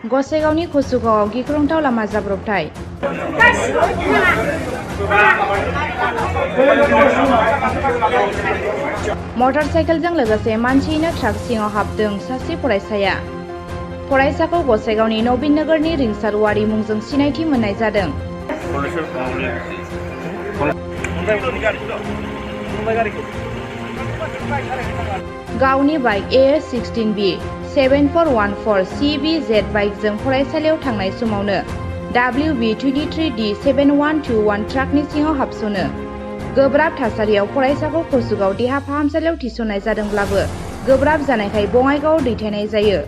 गसाइगावनि कसुगावआव गिख्रंथाव लामा जाब्रबथाय। मटरसाइकेलजों लोगोसे मानसियैनो ट्राक सिङाव हाबदों सासे फरायसाया। फरायसाखौ गसाइगावनि नवीन नगरनि रिंसार औवारी मुंजों सिनायथि मोननाय जादों। गावनि बाइक AS16B 7414 CBZ बाइकजों फरायसालियाव थांनाय समावनो WB23D 7121 ट्राकनि सिङाव हाबसनो। गोब्राब थासारियाव फरायसाखौ कसुगाव देहा फाहामसालियाव थिसननाय जादोंब्लाबो गोब्राब जानायखाय बङाइगावआव दैथायनाय जायो।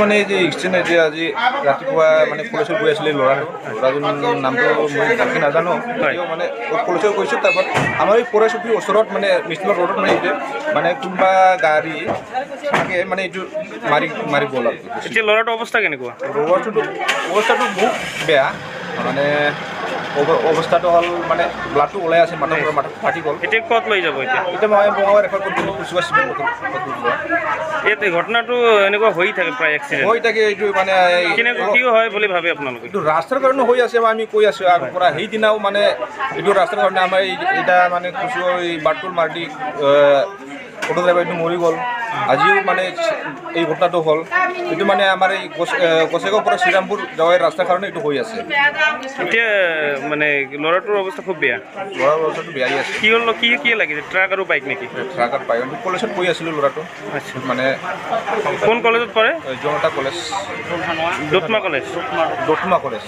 মানে যে এক্সিডেণ্ট যে আজি ৰাতিপুৱা মানে কলেজত গৈ আছিলে ল'ৰাজনৰ নামটো মই ভালকৈ নাজানো, মানে কলেজত গৈছোঁ। তাৰপৰা আমাৰ এই পৰেশপুৰীৰ ওচৰত মানে মিছলৰ ৰোডত মানে কোনোবা গাড়ী থাকে মানে এইটো মাৰি গ'ল আৰু। এতিয়া ল'ৰাটোৰ অৱস্থা কেনেকুৱা? অৱস্থাটো বহুত বেয়া, মানে অৱস্থাটো হ'ল মানে ব্লাডটো ওলাই আছে, মাথা ফাটি গ'ল। এতিয়া ক'ত লৈ যাব? এতিয়া মই বঙাইগাঁও ৰেফাৰ কৰি দিলোঁ কুচুগা চিভিল। এই ঘটনাটো এনেকুৱা হৈ থাকে প্ৰায় এক্সিডেণ্ট হৈ থাকে। এইটো মানে কিয় হয় বুলি ভাবে আপোনালোকে? এইটো ৰাস্তাৰ কাৰণে হৈ আছে, আমি কৈ আছোঁ আগৰ পৰা। সেইদিনাও মানে এইটো ৰাস্তাৰ কাৰণে আমাৰ এটা মানে কুচুগা এই বাটুল মাৰ্টি অটো ড্ৰাইভাৰটো মৰি গ'ল। আজিও মানে এই ঘটনাটো হ'ল। এইটো মানে আমাৰ এই গসাইগাঁৱৰ পৰা শ্ৰীৰামপুৰ যাৱাৰ ৰাস্তাৰ কাৰণে এইটো হৈ আছে। এতিয়া মানে ল'ৰাটোৰ অৱস্থা খুব বেয়া। ল'ৰাৰ অৱস্থাটো বেয়াই আছে। কি হ'ল? কি লাগিছে? ট্ৰাক আৰু বাইক নেকি? ট্ৰাক আৰু বাইক। কলেজত পঢ়ি আছিলোঁ ল'ৰাটো। মানে কোন কলেজত পঢ়ে? Janata college, Dotma college. Dotma college.